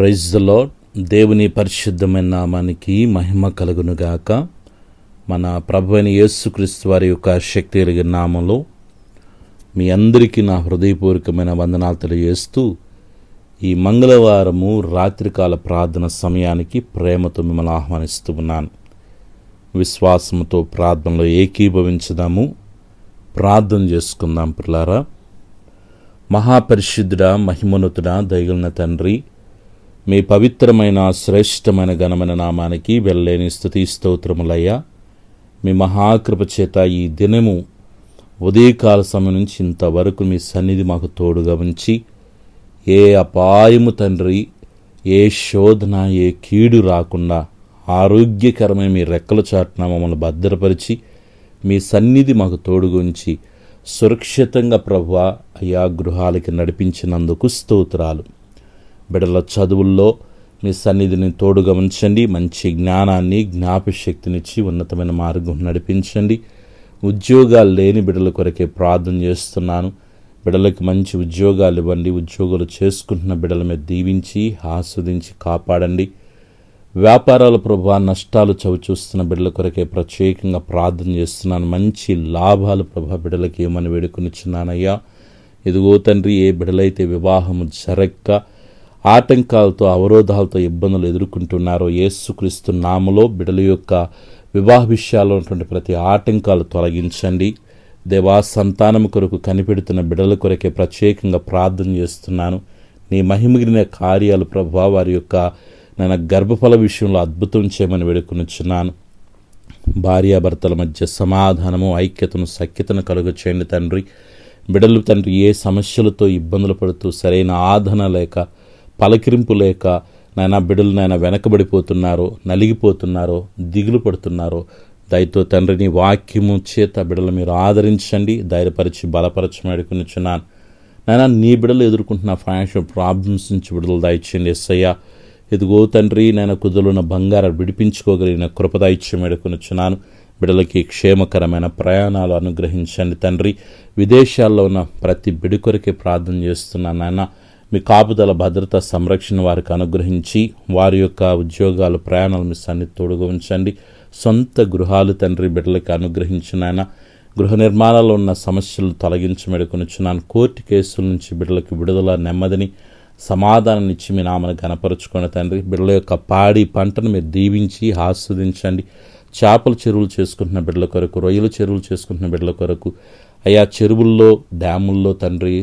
Praise the lord. దేవుని పరిశుద్ధమైన నామానికి మహిమ కలుగునుగాక. మన ప్రభువైన యేసుక్రీస్తు వారి యొక్క శక్తి కలిగిన నామంలో మీ అందరికీ నా హృదయపూర్వకమైన వందనాలు తెలియజేస్తూ ఈ మంగళవారము రాత్రికాల ప్రార్థన సమయానికి ప్రేమతో మిమ్మల్ని ఆహ్వానిస్తూ ఉన్నాను. విశ్వాసముతో ప్రార్థనలో ఏకీభవించుదాము, ప్రార్థన చేసుకుందాం. పిల్లారా, మహాపరిశుద్ధుడా, మహిమోన్నతుడా, దయగలిగిన తండ్రి, మీ పవిత్రమైన శ్రేష్టమైన ఘనమైన నామానికి వెళ్ళలేని స్తుతి స్తోత్రములయ్యా. మీ మహాకృప చేత ఈ దినము ఉదయకాల సమయం నుంచి ఇంతవరకు మీ సన్నిధి మాకు తోడుగా ఉంచి ఏ అపాయము తండ్రి, ఏ శోధన, ఏ కీడు రాకుండా ఆరోగ్యకరమైన మీ రెక్కల చాటున మమ్మల్ని భద్రపరిచి మీ సన్నిధి మాకు తోడుగా ఉంచి సురక్షితంగా ప్రభువా అయా గృహాలకి నడిపించినందుకు స్తోత్రాలు. బిడ్డల చదువుల్లో మీ సన్నిధిని తోడుగా ఉంచండి. మంచి జ్ఞానాన్ని, జ్ఞాపశక్తినిచ్చి ఉన్నతమైన మార్గం నడిపించండి. ఉద్యోగాలు లేని బిడ్డల కొరకే ప్రార్థన చేస్తున్నాను. బిడ్డలకు మంచి ఉద్యోగాలు ఇవ్వండి. ఉద్యోగాలు చేసుకుంటున్న బిడ్డల మీద దీవించి ఆస్వాదించి కాపాడండి. వ్యాపారాల ప్రభువా నష్టాలు చవిచూస్తున్న బిడ్డల కొరకే ప్రత్యేకంగా ప్రార్థన చేస్తున్నాను. మంచి లాభాలు ప్రభా బిడ్డలకి ఏమని వేడుకొనిచున్నానయ్యా. ఇదిగో తండ్రి, ఏ బిడ్డలైతే వివాహము జరక్క ఆటంకాలతో, అవరోధాలతో ఇబ్బందులు ఎదుర్కొంటున్నారో యేసుక్రీస్తు నామములో బిడ్డల యొక్క వివాహ విషయాల్లో ఉన్నటువంటి ప్రతి ఆటంకాలు తొలగించండి. దేవా, సంతానము కొరకు కనిపెడుతున్న బిడ్డల కొరకే ప్రత్యేకంగా ప్రార్థన చేస్తున్నాను. నీ మహిమగిరిన కార్యాలు ప్రభువా వారి యొక్క నేను గర్భఫల విషయంలో అద్భుతం చేయమని వేడుకొనిచున్నాను. భార్యాభర్తల మధ్య సమాధానము, ఐక్యతను, సఖ్యతను కలుగ చేయండి తండ్రి. బిడ్డలు తండ్రి ఏ సమస్యలతో ఇబ్బందులు పడుతూ సరైన ఆదరణ లేక, పలకరింపు లేక నాయన బిడ్డలు వెనకబడిపోతున్నారో, నలిగిపోతున్నారో, దిగులు పడుతున్నారో దయతో తండ్రి నీ వాక్యము చేత బిడ్డలు మీరు ఆదరించండి, ధైర్యపరిచి బలపరచమని వేడుకొనిచున్నాను. నాయన నీ బిడ్డలు ఎదుర్కొంటున్న ఫైనాన్షియల్ ప్రాబ్లమ్స్ నుంచి విడుదల దయచేయండి యేసయ్యా. ఇదిగో తండ్రి, నేను కుదులున్న బంగారం విడిపించుకోగలిగిన కృప దయచేయమని వేడుకొనిచున్నాను. బిడ్డలకి క్షేమకరమైన ప్రయాణాలు అనుగ్రహించండి తండ్రి. విదేశాల్లో ఉన్న ప్రతి బిడ్డ కొరకే ప్రార్థన చేస్తున్నాను నాయన. మీ కాపుదల, భద్రత, సంరక్షణ వారికి అనుగ్రహించి వారి యొక్క ఉద్యోగాలు, ప్రయాణాలు మీ సన్నిధి తోడుగా ఉంచండి. సొంత గృహాలు తండ్రి బిడ్డలకి అనుగ్రహించిన ఆయన. గృహ నిర్మాణాల్లో ఉన్న సమస్యలు తొలగించమేడుకొనిచున్నాను. కోర్టు కేసుల నుంచి బిడ్డలకి విడుదల, నెమ్మదిని, సమాధానాన్ని ఇచ్చి మీ నామను ఘనపరుచుకున్న తండ్రి. బిడ్డల యొక్క పాడి పంటను మీరు దీవించి ఆస్వాదించండి. చేపల చెరువులు చేసుకుంటున్న బిడ్డల కొరకు, రొయ్యల చెరువులు చేసుకుంటున్న బిడ్డల కొరకు, అయా చెరువుల్లో, డ్యాముల్లో తండ్రి,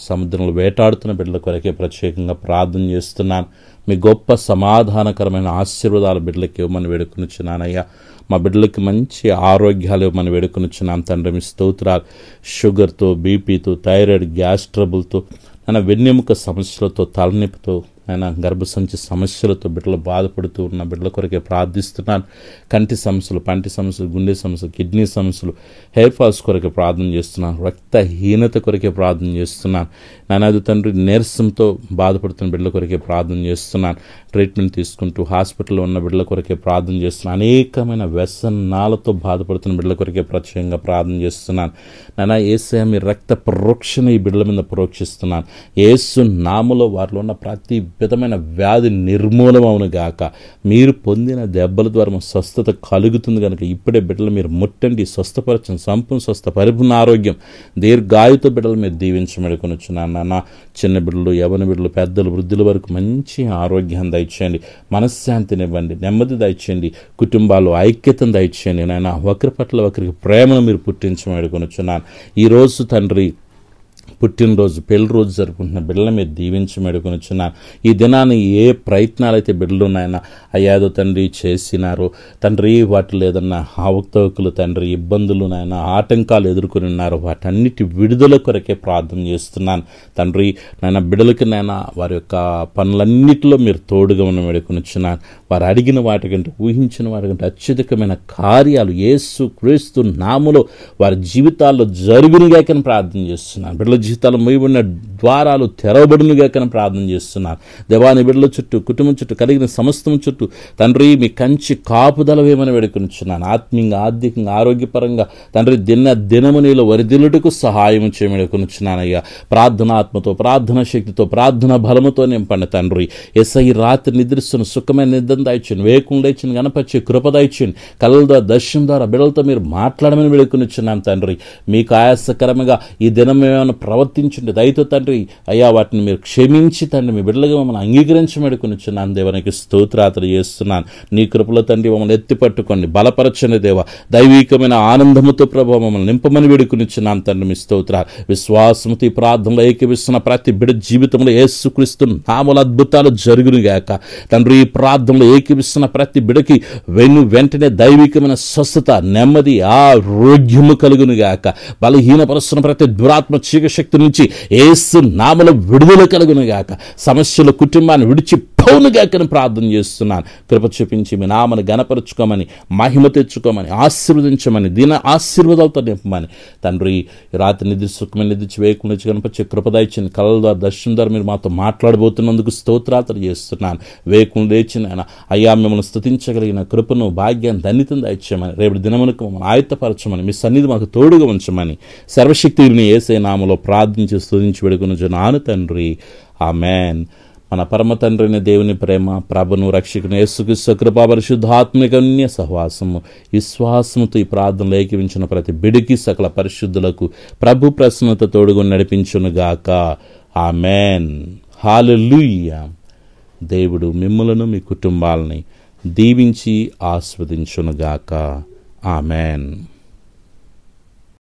సముద్రంలో వేటాడుతున్న బిడ్డల కొరకే ప్రత్యేకంగా ప్రార్థన చేస్తున్నాను. మీ గొప్ప సమాధానకరమైన ఆశీర్వాదాలు బిడ్డలకి ఇవ్వమని వేడుకొనిచున్నానయ్యా. మా బిడ్డలకి మంచి ఆరోగ్యాలు ఇవ్వమని వేడుకొనిచున్నాను తండ్రి. మీ స్తోత్రాలు. షుగర్తో, బీపీతో, థైరాయిడ్, గ్యాస్ ట్రబుల్తో, ఆయన వెన్నెముక సమస్యలతో, తలనొప్పితో, ఆయన గర్భసంచి సమస్యలతో బిడ్డలు బాధపడుతూ ఉన్న బిడ్డల కొరకే ప్రార్థిస్తున్నాను. కంటి సమస్యలు, పంటి సమస్యలు, గుండె సమస్యలు, కిడ్నీ సమస్యలు, హెయిర్ ఫాల్స్ కొరకే ప్రార్థన చేస్తున్నాను. రక్తహీనత కొరకే ప్రార్థన చేస్తున్నాను. నానాది తండ్రి, నీరసంతో బాధపడుతున్న బిడ్డల కొరకే ప్రార్థన చేస్తున్నాను. ట్రీట్మెంట్ తీసుకుంటూ హాస్పిటల్లో ఉన్న బిడ్డల కొరకే ప్రార్థన చేస్తున్నాను. అనేకమైన వ్యసనాలతో బాధపడుతున్న బిడ్డల కొరకే ప్రత్యేకంగా ప్రార్థన చేస్తున్నాను. నానా యేసయ్య, మీ రక్త ప్రోక్షణ ఈ బిడ్డల మీద ప్రోక్షిస్తున్నాను. యేసు నామములో వారిలో ఉన్న ప్రతి విధమైన వ్యాధి నిర్మూలమవును గాక. మీరు పొందిన దెబ్బల ద్వారా స్వస్థత కలుగుతుంది కనుక ఇప్పుడే బిడ్డలు మీరు ముట్టండి, స్వస్థపరచండి. సంపూర్ణ స్వస్థ, పరిపూర్ణ ఆరోగ్యం, దీర్ఘాయుతో బిడ్డలు మీరు దీవించమేడుకొనిచున్నాను. నాన్న, చిన్న బిడ్డలు, యవన బిడ్డలు, పెద్దలు, వృద్ధుల వరకు మంచి ఆరోగ్యాన్ని దయచేయండి. మనశ్శాంతినివ్వండి, నెమ్మది దయచేయండి. కుటుంబాలు ఐక్యతను దయచేయండి. నాయన, ఒకరి పట్ల ఒకరికి ప్రేమను మీరు పుట్టించమేడుకొనిచున్నాను. ఈరోజు తండ్రి పుట్టినరోజు, పెళ్లి రోజు జరుపుకుంటున్న బిడ్డల మీద దీవించమేడుకొనిచున్నాను. ఈ దినాన్ని ఏ ప్రయత్నాలు అయితే బిడ్డలు ఉన్నాయన్నా అయ్యాదో తండ్రి చేసినారో తండ్రి, వాటిలో ఏదన్నా అవకతవకలు తండ్రి, ఇబ్బందులు నాయన, ఆటంకాలు ఎదుర్కొని ఉన్నారో వాటన్నిటి విడుదల కొరకే ప్రార్థన చేస్తున్నాను తండ్రి. నాయన బిడ్డలకి నాయన వారి యొక్క పనులన్నిటిలో మీరు తోడుగా ఉన్న వేడుకొనిచున్నాను. వారు అడిగిన వాటికంటే, ఊహించిన వాటికంటే అత్యధికమైన కార్యాలు యేసు క్రీస్తు నామములో వారి జీవితాల్లో జరుగునుగాకని ప్రార్థన చేస్తున్నాను. బిడ్డల జీవితాలు మూయబడిన ద్వారాలు తెరవబడునుగా కనుక ప్రార్థన చేస్తున్నాను. దేవాని బిడ్డల చుట్టూ, కుటుంబం చుట్టూ, కలిగిన సమస్తం చుట్టూ తండ్రి మీ కంచి కాపుదల వేమని వేడుకొనిచున్నాను. ఆత్మీయంగా, ఆర్థికంగా, ఆరోగ్యపరంగా తండ్రి దినము నీలో వరిదిల్లుటకు సహాయం చేయమని వేడుకొనిచున్నానయ్యా. ప్రార్థనాత్మతో, ప్రార్థన శక్తితో, ప్రార్థన బలముతో నింపండి తండ్రి. యేసయ్య ఈ రాత్రి నిద్రిస్తున్న సుఖమైన నిద్ర దయచేయండి, వేకులు దయచేయండి, గణపరిచే కృప దయచేయండి. కళ్ళ ద్వారా, దర్శనం ద్వారా బిడ్డలతో మీరు మాట్లాడమని వేడుకొనిచున్నాను తండ్రి. మీకు ఆయాసకరంగా ఈ దినం ఏమైనా ప్రవర్తించండి దయతో తండ్రి అయ్యా, వాటిని మీరు క్షమించి తండ్రి మీ బిడ్డలుగా మమ్మల్ని అంగీకరించి వేడుకొనిచున్నాను. దేవానికి స్తోత్రాలు చేస్తున్నాను. నీ కృపలో తండ్రి మమ్మల్ని ఎత్తిపట్టుకోండి, బలపరచండి దేవా. దైవికమైన ఆనందముతో ప్రభావ మమ్మల్ని నింపమని వేడుకొనిచున్నాను తండ్రి. మీ స్తోత్రాలు. విశ్వాసముతో ఈ ప్రార్థనలో ఏకీవిస్తున్న ప్రతి బిడ్డ జీవితంలో యేసుక్రీస్తు నామముల అద్భుతాలు జరుగునుగాక తండ్రి. ఈ ప్రార్థనలో ఏకీవిస్తున్న ప్రతి బిడకి వెంటనే దైవికమైన స్వస్థత, నెమ్మది, ఆరోగ్యము కలుగునుగాక. బలహీనపరుస్తున్న ప్రతి దురాత్మ చీకశక్తి నుంచి యేసు నామములో విడుదల కలుగునుగాక. సమస్యల కుటుంబాన్ని విడిచిపోవునుగాకని ప్రార్థన చేస్తున్నాను. కృప చూపించి మీ నామను గణపరుచుకోమని, మహిమ తెచ్చుకోమని, ఆశీర్వదించమని, దీన ఆశీర్వాదాలతో నింపమని తండ్రి. రాత్రి నిద్ర సుఖమైన నిద్రించి వేకుల నుంచి కనపరిచే కృప దయచేయండి. కళల ద్వారా, దర్శనం ద్వారా మీరు మాతో మాట్లాడబోతున్నందుకు స్తోత్రాలు చేస్తున్నాను. వేకులు లేచిన అయ్యా మిమ్మల్ని స్తుతించగలిగిన కృపను, భాగ్యాన్ని, ధన్యతను దయచేయమని, రేపు దినమునకు మమ్మల్ని ఆయత్తపరచమని, మీ సన్నిధి మాకు తోడుగా ఉంచమని సర్వశక్తిని యేసయ్య నామములో ప్రార్థించి స్తుతించి వేడుకొనుచున్నాను తండ్రి. ఆమేన్. మన పరమ తండ్రిని దేవుని ప్రేమ, ప్రభును రక్షకుని యేసుక్రీస్తు కృప, పరిశుద్ధాత్మిక సహవాసము, విశ్వాసముతో ఈ ప్రార్థనలు ఏకీవించిన ప్రతి బిడికి, సకల పరిశుద్ధులకు ప్రభు ప్రసన్నత తోడుగా నడిపించునుగాక. ఆమేన్. హల్లెలూయా. దేవుడు మిమ్ములను, మీ కుటుంబాలని దీవించి ఆస్వాదించునుగాక. ఆమేన్.